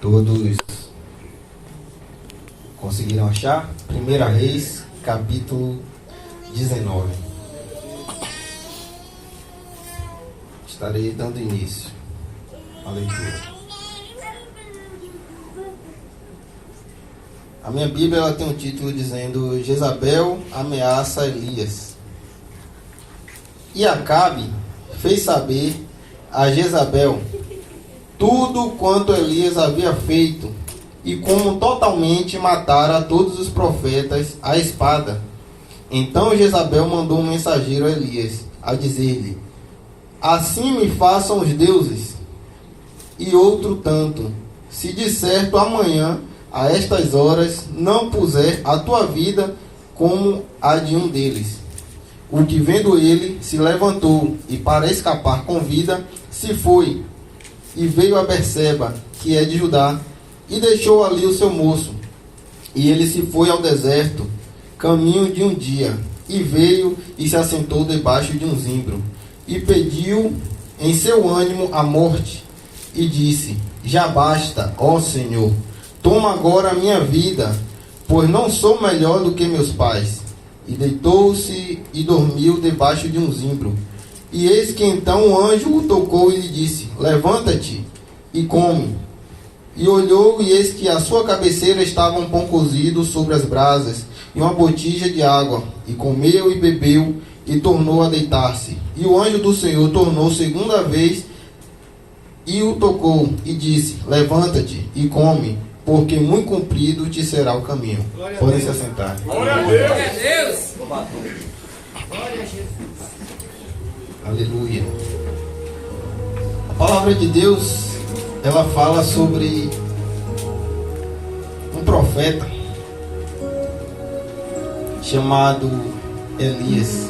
Todos conseguiram achar? 1 Reis, capítulo 19. Estarei dando início à leitura. A minha Bíblia ela tem um título dizendo: Jezabel ameaça Elias. E Acabe fez saber a Jezabel tudo quanto Elias havia feito, e como totalmente matara todos os profetas à espada. Então Jezabel mandou um mensageiro a Elias, a dizer-lhe: assim me façam os deuses, e outro tanto, se de certo amanhã, a estas horas, não puser a tua vida como a de um deles. O que vendo ele, se levantou, e para escapar com vida, se foi, e veio a Berseba, que é de Judá, e deixou ali o seu moço. E ele se foi ao deserto, caminho de um dia, e veio e se assentou debaixo de um zimbro, e pediu em seu ânimo a morte, e disse: já basta, ó Senhor, toma agora a minha vida, pois não sou melhor do que meus pais. E deitou-se e dormiu debaixo de um zimbro. E eis que então o anjo o tocou e lhe disse: levanta-te e come. E olhou, e eis que à sua cabeceira estava um pão cozido sobre as brasas, e uma botija de água. E comeu e bebeu, e tornou a deitar-se. E o anjo do Senhor tornou segunda vez, e o tocou, e disse: levanta-te e come, porque muito comprido te será o caminho. Podem se assentar. Glória a Deus! Glória a Jesus! Aleluia. A palavra de Deus, ela fala sobre um profeta chamado Elias.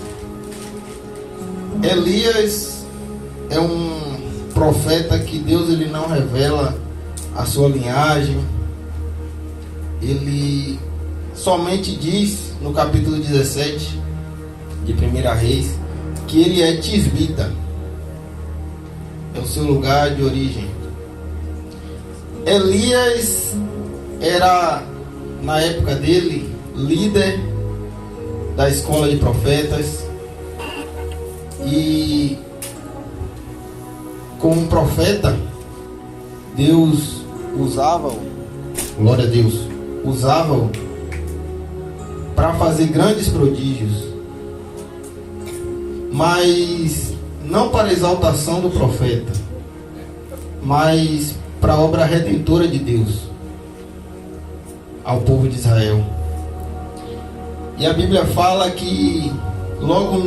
Elias é um profeta que Deus ele não revela a sua linhagem. Ele somente diz no capítulo 17 de 1 Reis que ele é tisbita, é o seu lugar de origem. Elias era, na época dele, líder da escola de profetas, e como profeta, Deus usava-o, glória a Deus, usava-o para fazer grandes prodígios, mas não para a exaltação do profeta, mas para a obra redentora de Deus ao povo de Israel. E a Bíblia fala que logo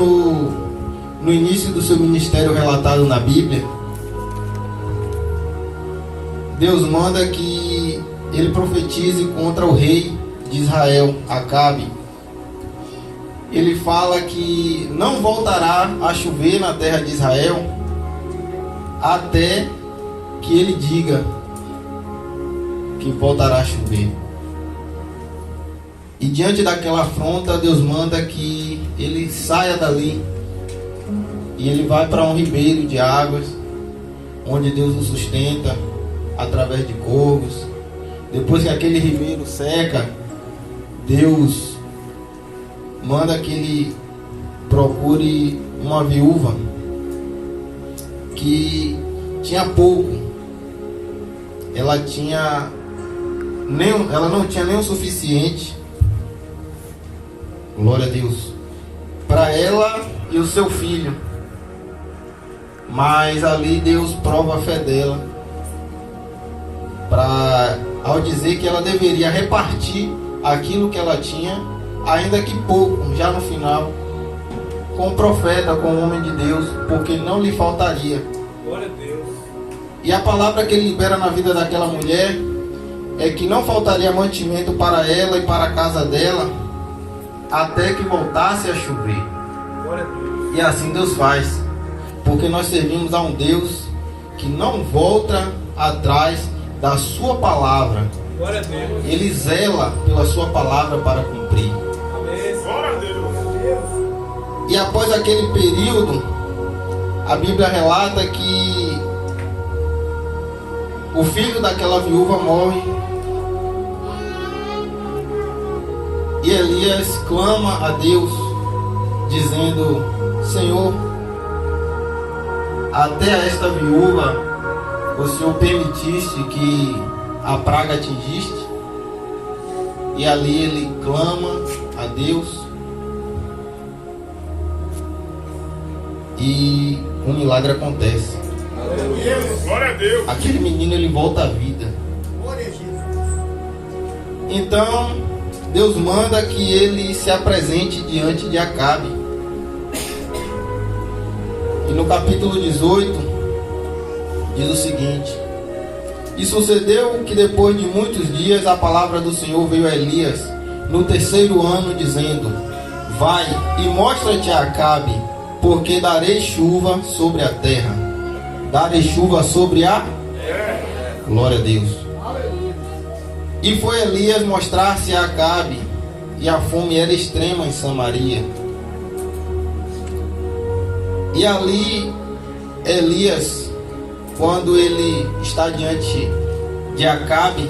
no início do seu ministério relatado na Bíblia, Deus manda que ele profetize contra o rei de Israel, Acabe. Ele fala que não voltará a chover na terra de Israel até que ele diga que voltará a chover. E diante daquela afronta, Deus manda que ele saia dali e ele vai para um ribeiro de águas, onde Deus o sustenta através de corvos. Depois que aquele ribeiro seca, Deus manda que ele procure uma viúva que tinha pouco. Ela não tinha nem o suficiente, glória a Deus, para ela e o seu filho. Mas ali Deus prova a fé dela, ao dizer que ela deveria repartir aquilo que ela tinha, ainda que pouco, já no final, com o profeta, com o homem de Deus, porque não lhe faltaria. Glória a Deus. E a palavra que ele libera na vida daquela mulher é que não faltaria mantimento para ela e para a casa dela até que voltasse a chover. Glória a Deus. E assim Deus faz, porque nós servimos a um Deus que não volta atrás da sua palavra. Glória a Deus. Ele zela pela sua palavra para cumprir. Amém. Glória a Deus. E após aquele período, a Bíblia relata que o filho daquela viúva morre. E Elias clama a Deus, dizendo: Senhor, até a esta viúva o Senhor permitiste que a praga atingiste. E ali ele clama a Deus e um milagre acontece. Glória a Deus. Aquele menino, ele volta à vida. Então Deus manda que ele se apresente diante de Acabe. E no capítulo 18 diz o seguinte: E sucedeu que depois de muitos dias a palavra do Senhor veio a Elias no 3º ano, dizendo: Vai e mostra-te a Acabe, porque darei chuva sobre a terra. Darei chuva sobre a terra. Glória a Deus. E foi Elias mostrar-se a Acabe, e a fome era extrema em Samaria. E ali Elias, quando ele está diante de Acabe,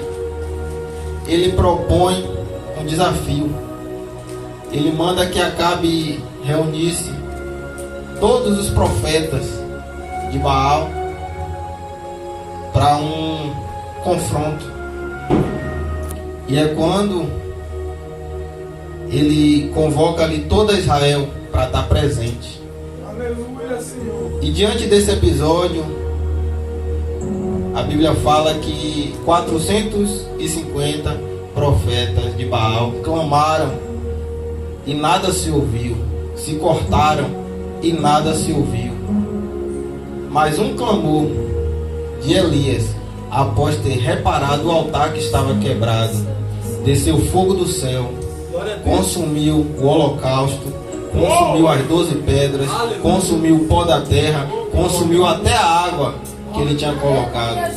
ele propõe um desafio. Ele manda que Acabe reunisse todos os profetas de Baal para um confronto. E é quando ele convoca ali toda Israel para estar presente. Aleluia, Senhor. E diante desse episódio, a Bíblia fala que 450 profetas de Baal clamaram e nada se ouviu. Se cortaram e nada se ouviu. Mas um clamor de Elias, após ter reparado o altar que estava quebrado, desceu fogo do céu, consumiu o holocausto, consumiu as 12 pedras, consumiu o pó da terra, consumiu até a água que ele tinha colocado.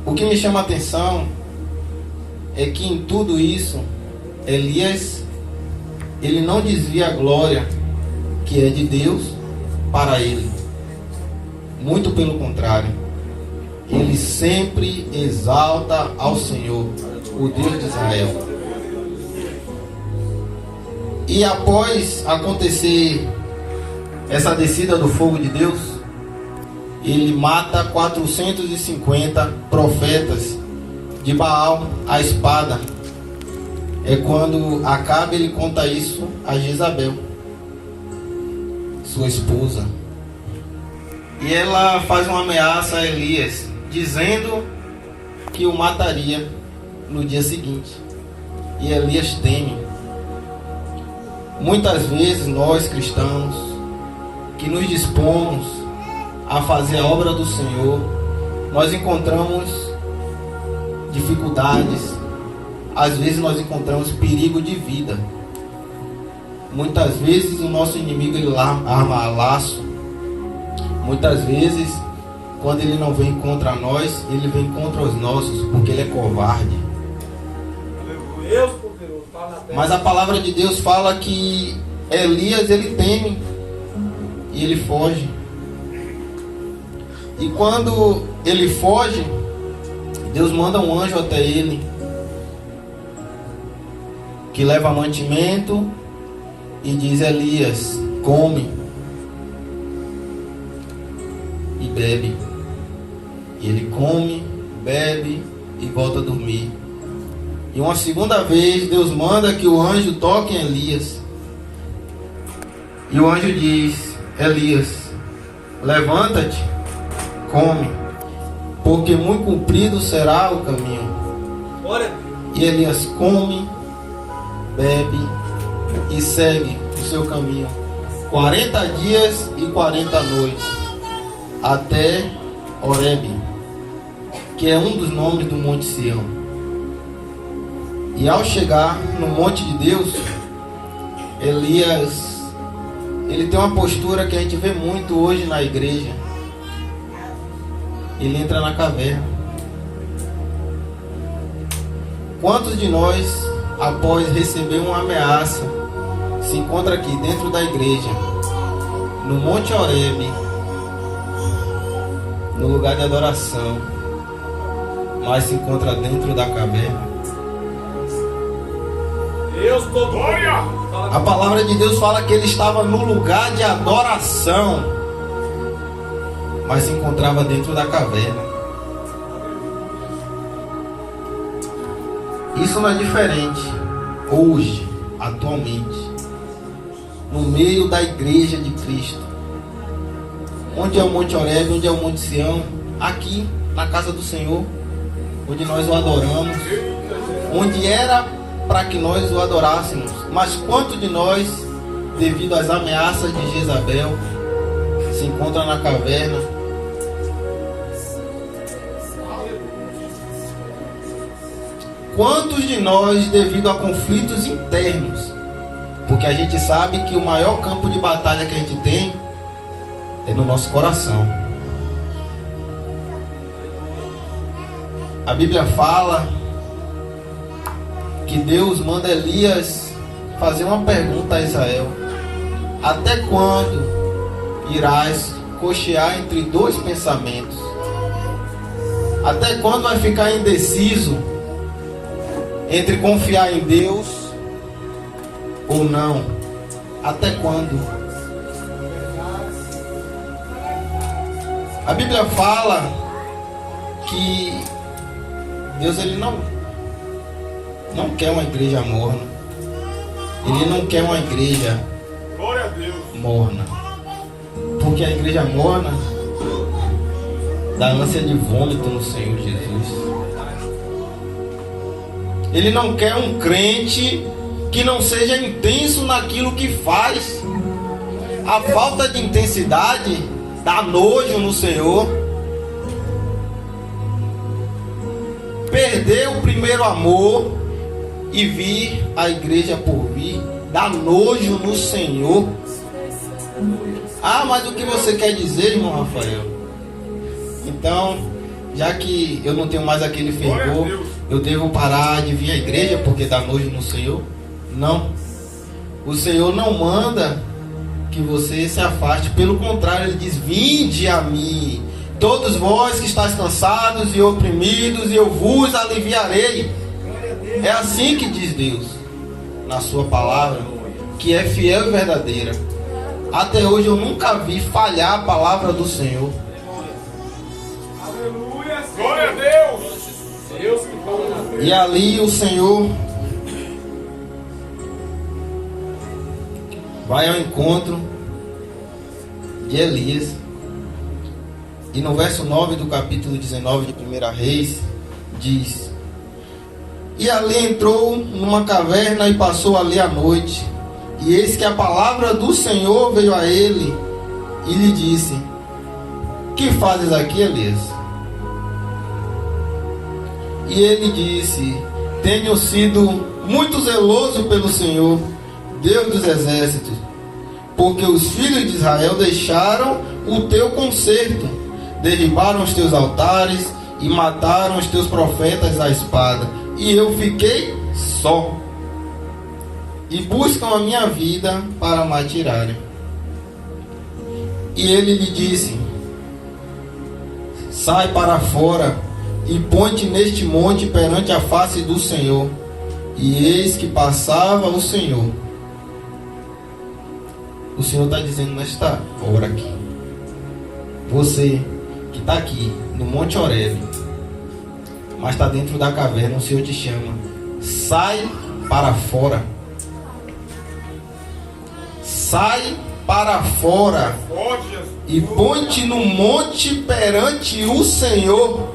O que me chama a atenção é que em tudo isso, Elias, ele não desvia a glória que é de Deus para ele. Muito pelo contrário, ele sempre exalta ao Senhor, o Deus de Israel. E após acontecer essa descida do fogo de Deus, ele mata 450 profetas de Baal à espada. É quando Acabe, ele conta isso a Jezabel, sua esposa. E ela faz uma ameaça a Elias, dizendo que o mataria no dia seguinte. E Elias teme. Muitas vezes nós cristãos, que nos dispomos a fazer a obra do Senhor, nós encontramos dificuldades, às vezes nós encontramos perigo de vida. Muitas vezes o nosso inimigo, ele arma laço. Muitas vezes, quando ele não vem contra nós, ele vem contra os nossos, porque ele é covarde. Deus poderoso, fala na terra. Mas a palavra de Deus fala que Elias, ele teme e ele foge. E quando ele foge, Deus manda um anjo até ele, que leva mantimento e diz: Elias, come e bebe. E ele come, bebe e volta a dormir. E uma segunda vez Deus manda que o anjo toque em Elias. E o anjo diz: Elias, levanta-te, come, porque muito comprido será o caminho. E Elias come, bebe e segue o seu caminho 40 dias e 40 noites até Horebe, que é um dos nomes do Monte Sião. E ao chegar no monte de Deus, Elias, ele tem uma postura que a gente vê muito hoje na igreja. Ele entra na caverna. Quantos de nós, após receber uma ameaça, se encontra aqui dentro da igreja, no Monte Horebe, no lugar de adoração, mas se encontra dentro da caverna. Deus todo. Glória! A palavra de Deus fala que ele estava no lugar de adoração, mas se encontrava dentro da caverna. Isso não é diferente hoje, atualmente, no meio da igreja de Cristo. Onde é o Monte Horebe, onde é o Monte Sião? Aqui, na casa do Senhor, onde nós o adoramos, onde era para que nós o adorássemos. Mas quanto de nós, devido às ameaças de Jezabel, se encontra na caverna? Quantos de nós, devido a conflitos internos, porque a gente sabe que o maior campo de batalha que a gente tem é no nosso coração. A Bíblia fala que Deus manda Elias fazer uma pergunta a Israel: até quando irás cochear entre dois pensamentos? Até quando vai ficar indeciso entre confiar em Deus ou não? Até quando? A Bíblia fala que Deus ele não quer uma igreja morna. Ele não quer uma igreja morna. Porque a igreja morna dá ânsia de vômito no Senhor Jesus. Ele não quer um crente que não seja intenso naquilo que faz. A falta de intensidade dá nojo no Senhor. Perder o primeiro amor e vir a igreja por vir dá nojo no Senhor. Ah, mas o que você quer dizer, irmão Rafael? Então, já que eu não tenho mais aquele fervor, eu devo parar de vir à igreja porque dá nojo no Senhor? Não. O Senhor não manda que você se afaste. Pelo contrário, Ele diz: vinde a mim, todos vós que estáis cansados e oprimidos, e eu vos aliviarei. É assim que diz Deus na sua palavra, que é fiel e verdadeira. Até hoje eu nunca vi falhar a palavra do Senhor. Aleluia! Glória a Deus! Deus que fala na frente. E ali o Senhor vai ao encontro de Elias. E no verso 9 do capítulo 19 de 1 Reis, diz: e ali entrou numa caverna e passou ali a noite. E eis que a palavra do Senhor veio a ele e lhe disse: que fazes aqui, Elias? E ele disse: tenho sido muito zeloso pelo Senhor, Deus dos exércitos, porque os filhos de Israel deixaram o teu concerto, derribaram os teus altares e mataram os teus profetas à espada, e eu fiquei só, e buscam a minha vida para me atirarem. E ele lhe disse: sai para fora e põe-te neste monte perante a face do Senhor. E eis que passava o Senhor. O Senhor está dizendo nesta hora aqui: você que está aqui no Monte Horebe, mas está dentro da caverna, o Senhor te chama: sai para fora. Sai para fora e põe-te no monte perante o Senhor.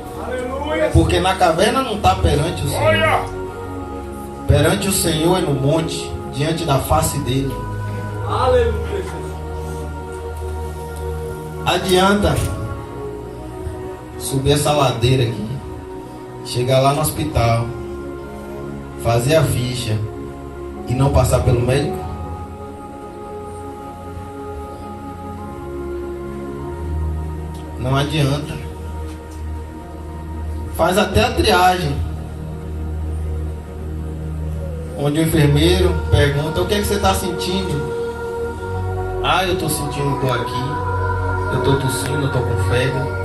Porque na caverna não está perante o Senhor. Perante o Senhor é no monte, diante da face dele. Aleluia. Adianta subir essa ladeira aqui, chegar lá no hospital, fazer a ficha e não passar pelo médico? Não adianta. Faz até a triagem, onde o enfermeiro pergunta: o que é que você está sentindo? Ah, eu estou sentindo dor aqui, eu estou tossindo, eu estou com febre.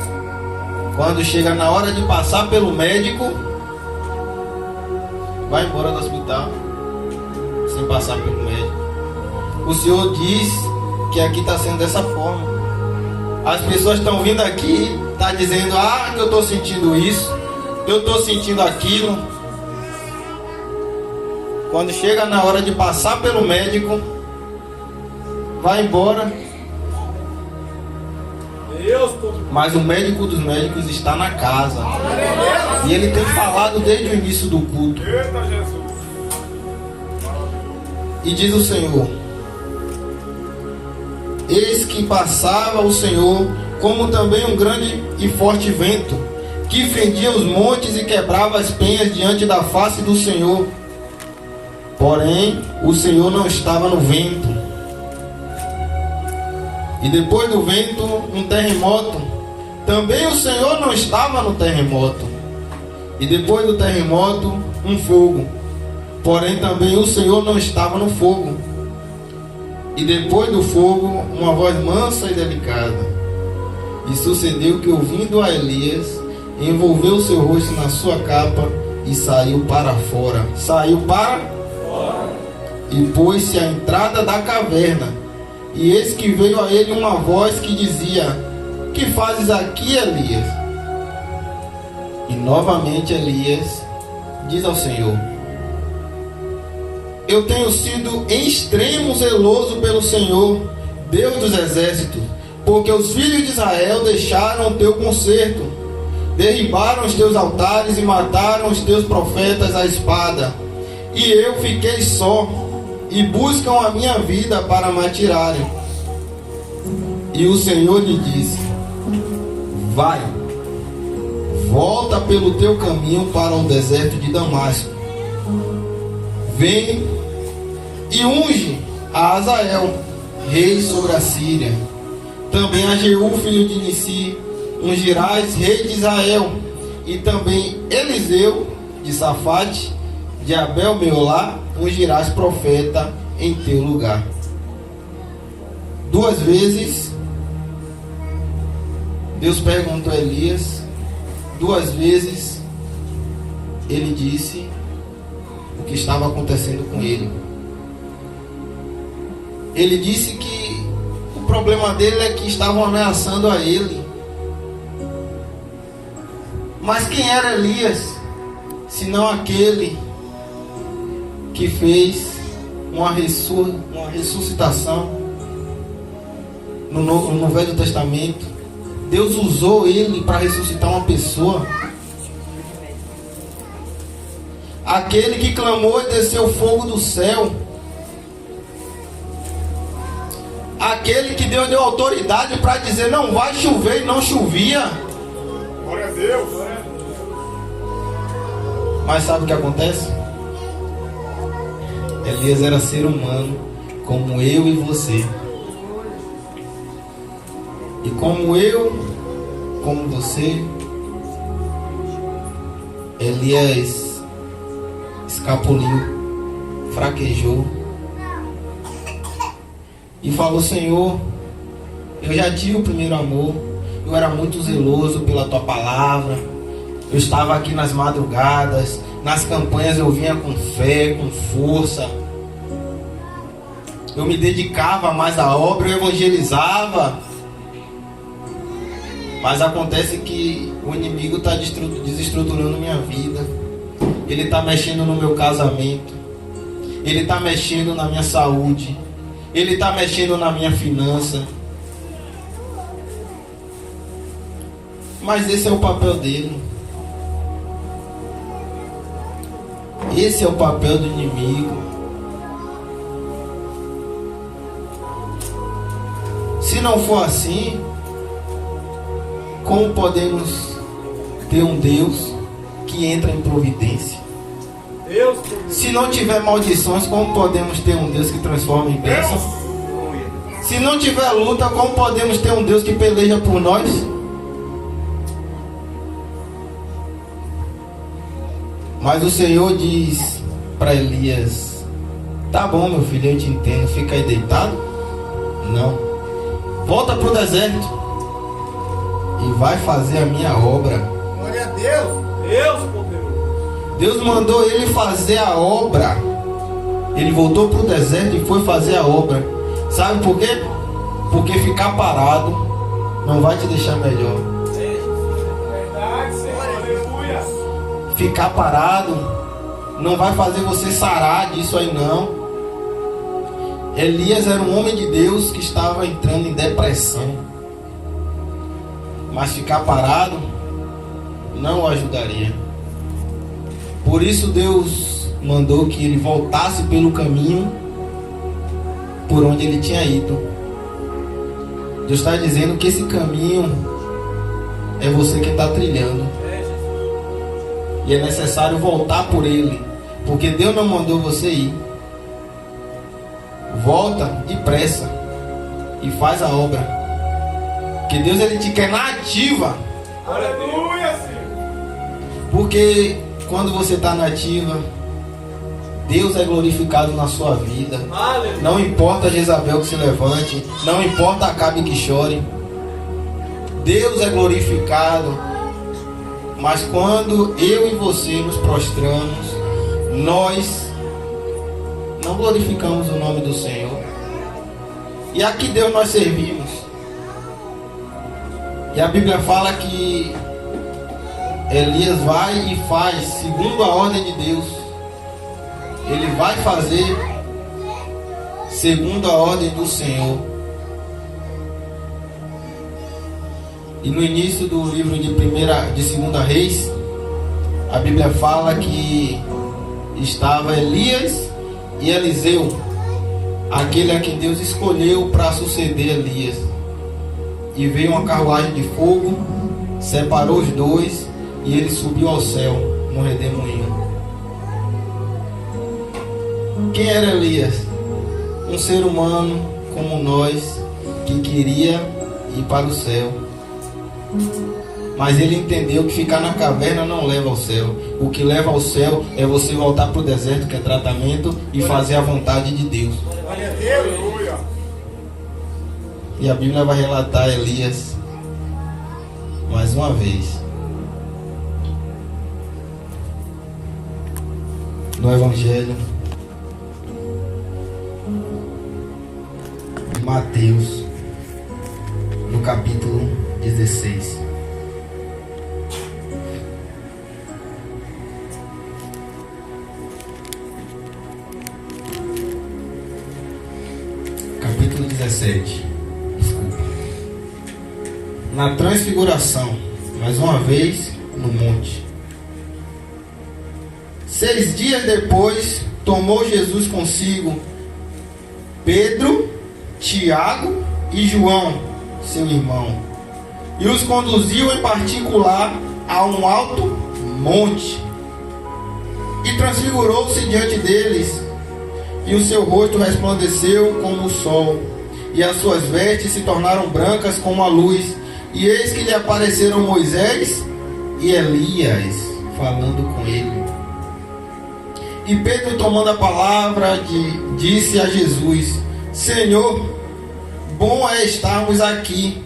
Quando chega na hora de passar pelo médico, vai embora do hospital sem passar pelo médico. O Senhor diz que aqui está sendo dessa forma. As pessoas estão vindo aqui, tá dizendo, que eu estou sentindo isso, eu estou sentindo aquilo. Quando chega na hora de passar pelo médico, vai embora. Mas o médico dos médicos está na casa. E ele tem falado desde o início do culto. E diz o Senhor: eis que passava o Senhor, como também um grande e forte vento, que fendia os montes e quebrava as penhas diante da face do Senhor. Porém, o Senhor não estava no vento. E depois do vento, um terremoto. Também o Senhor não estava no terremoto. E depois do terremoto, um fogo. Porém, também o Senhor não estava no fogo. E depois do fogo, uma voz mansa e delicada. E sucedeu que, ouvindo a Elias, envolveu seu rosto na sua capa e saiu para fora. Saiu para fora. E pôs-se à entrada da caverna. E eis que veio a ele uma voz que dizia: que fazes aqui, Elias? E novamente Elias diz ao Senhor: eu tenho sido em extremo zeloso pelo Senhor, Deus dos exércitos, porque os filhos de Israel deixaram o teu concerto, derribaram os teus altares e mataram os teus profetas à espada. E eu fiquei só, e buscam a minha vida para me atirarem. E o Senhor lhe disse: vai, volta pelo teu caminho para o deserto de Damasco. Vem e unge a Azael, rei sobre a Síria. Também a Jeú, filho de Nissi, ungirás rei de Israel. E também Eliseu, de Safate, de Abel-Meolá, ungirás profeta em teu lugar. 2 vezes Deus perguntou a Elias, 2 vezes ele disse o que estava acontecendo com ele. Ele disse que o problema dele é que estavam ameaçando a ele. Mas quem era Elias, senão aquele que fez uma ressuscitação no Velho Testamento? Deus usou ele para ressuscitar uma pessoa. Aquele que clamou e desceu fogo do céu. Aquele que Deus deu autoridade para dizer não vai chover e não chovia. Glória a Deus. Mas sabe o que acontece? Elias era ser humano, como eu e você. E como eu, como você, Elias escapuliu, fraquejou e falou: Senhor, eu já tive o primeiro amor, eu era muito zeloso pela tua palavra, eu estava aqui nas madrugadas, nas campanhas eu vinha com fé, com força, eu me dedicava mais à obra, eu evangelizava. Mas acontece que o inimigo está desestruturando minha vida. Ele está mexendo no meu casamento. Ele está mexendo na minha saúde. Ele está mexendo na minha finança. Mas esse é o papel dele. Esse é o papel do inimigo. Se não for assim, como podemos ter um Deus que entra em providência? Se não tiver maldições, como podemos ter um Deus que transforma em bênção? Se não tiver luta, como podemos ter um Deus que peleja por nós? Mas o Senhor diz para Elias: tá bom, meu filho, eu te entendo, fica aí deitado? Não. Volta para o deserto. e vai fazer a minha obra. Glória a Deus. Deus poderoso. Deus mandou ele fazer a obra. Ele voltou para o deserto e foi fazer a obra. Sabe por quê? Porque ficar parado não vai te deixar melhor. Verdade, Senhor. Aleluia. Ficar parado não vai fazer você sarar disso aí não. Elias era um homem de Deus que estava entrando em depressão. Mas ficar parado não o ajudaria. Por isso Deus mandou que ele voltasse pelo caminho por onde ele tinha ido. Deus está dizendo que esse caminho é você que está trilhando. E é necessário voltar por ele, porque Deus não mandou você ir. Volta depressa e faz a obra. Que Deus ele te quer na ativa. Aleluia, Senhor. Porque quando você está na ativa, Deus é glorificado na sua vida. Aleluia. Não importa Jezabel que se levante, não importa Acabe que chore, Deus é glorificado. Mas quando eu e você nos prostramos, nós não glorificamos o nome do Senhor. E a que Deus nós servimos? E a Bíblia fala que Elias vai e faz segundo a ordem de Deus. Ele vai fazer segundo a ordem do Senhor. E no início do livro de 2 Reis, a Bíblia fala que estava Elias e Eliseu, aquele a quem Deus escolheu para suceder Elias. E veio uma carruagem de fogo, separou os dois e ele subiu ao céu no redemoinho. Quem era Elias? Um ser humano como nós, que queria ir para o céu. Mas ele entendeu que ficar na caverna não leva ao céu. O que leva ao céu é você voltar para o deserto, que é tratamento, e fazer a vontade de Deus. Glória a Deus. Aleluia. E a Bíblia vai relatar Elias mais uma vez no Evangelho de Mateus, no capítulo 16. Capítulo 17. Desculpa. Na transfiguração, mais uma vez no monte. 6 dias depois, tomou Jesus consigo Pedro, Tiago e João, seu irmão, e os conduziu em particular a um alto monte, e transfigurou-se diante deles, e o seu rosto resplandeceu como o sol, e as suas vestes se tornaram brancas como a luz, e eis que lhe apareceram Moisés e Elias, falando com ele. E Pedro, tomando a palavra, disse a Jesus: Senhor, bom é estarmos aqui.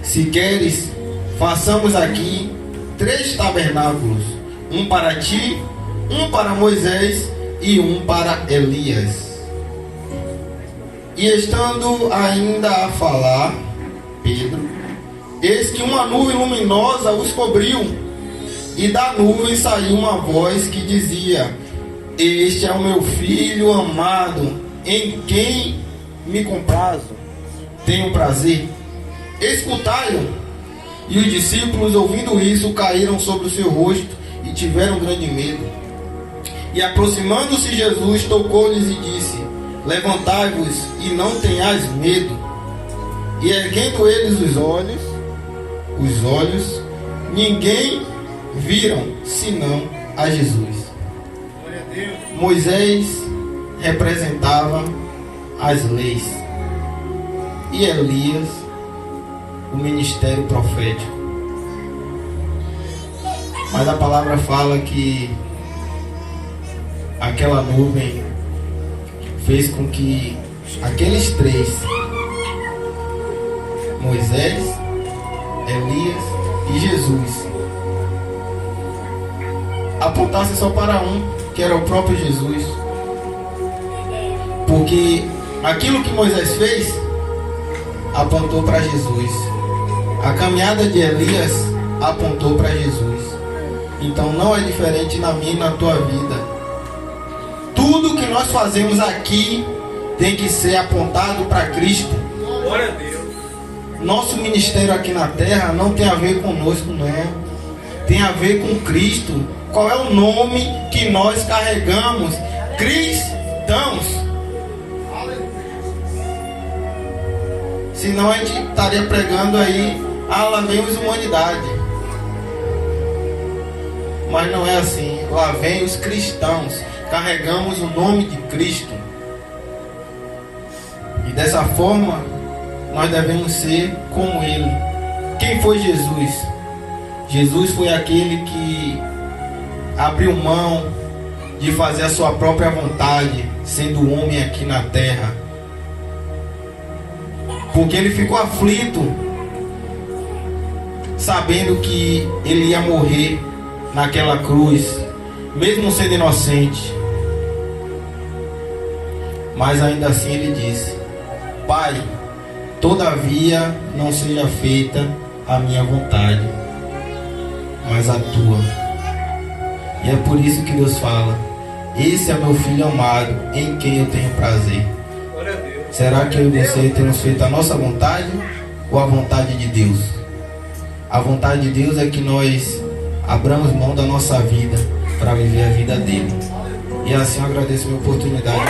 Se queres, façamos aqui 3 tabernáculos, um para ti, um para Moisés e um para Elias. E estando ainda a falar, Pedro, eis que uma nuvem luminosa os cobriu, e da nuvem saiu uma voz que dizia: Este é o meu filho amado, em quem me comprazo, tenho prazer. Escutai-o. E os discípulos, ouvindo isso, caíram sobre o seu rosto e tiveram grande medo. E aproximando-se Jesus, tocou-lhes e disse: Levantai-vos e não tenhais medo. E erguendo eles os olhos, ninguém viram senão a Jesus. Glória a Deus. Moisés representava as leis e Elias o ministério profético. Mas a palavra fala que aquela nuvem fez com que aqueles 3, Moisés, Elias e Jesus apontasse só para um, que era o próprio Jesus. Porque aquilo que Moisés fez apontou para Jesus. A caminhada de Elias apontou para Jesus. Então não é diferente na minha e na tua vida. Tudo que nós fazemos aqui tem que ser apontado para Cristo. Glória a Deus. Nosso ministério aqui na terra não tem a ver conosco, não. Tem a ver com Cristo. Qual é o nome que nós carregamos? Cristãos. Senão a gente estaria pregando aí, lavemos humanidade. Mas não é assim. Lá vem os cristãos. Carregamos o nome de Cristo. E dessa forma, nós devemos ser como Ele. Quem foi Jesus? Jesus foi aquele que abriu mão de fazer a sua própria vontade, sendo homem aqui na terra. Porque ele ficou aflito, sabendo que ele ia morrer naquela cruz, mesmo sendo inocente. Mas ainda assim ele disse: Pai, todavia não seja feita a minha vontade, mas a tua. E é por isso que Deus fala: esse é meu filho amado, em quem eu tenho prazer. Glória a Deus. Será que eu e você temos feito a nossa vontade ou a vontade de Deus? A vontade de Deus é que nós abramos mão da nossa vida para viver a vida dele. E assim eu agradeço a minha oportunidade.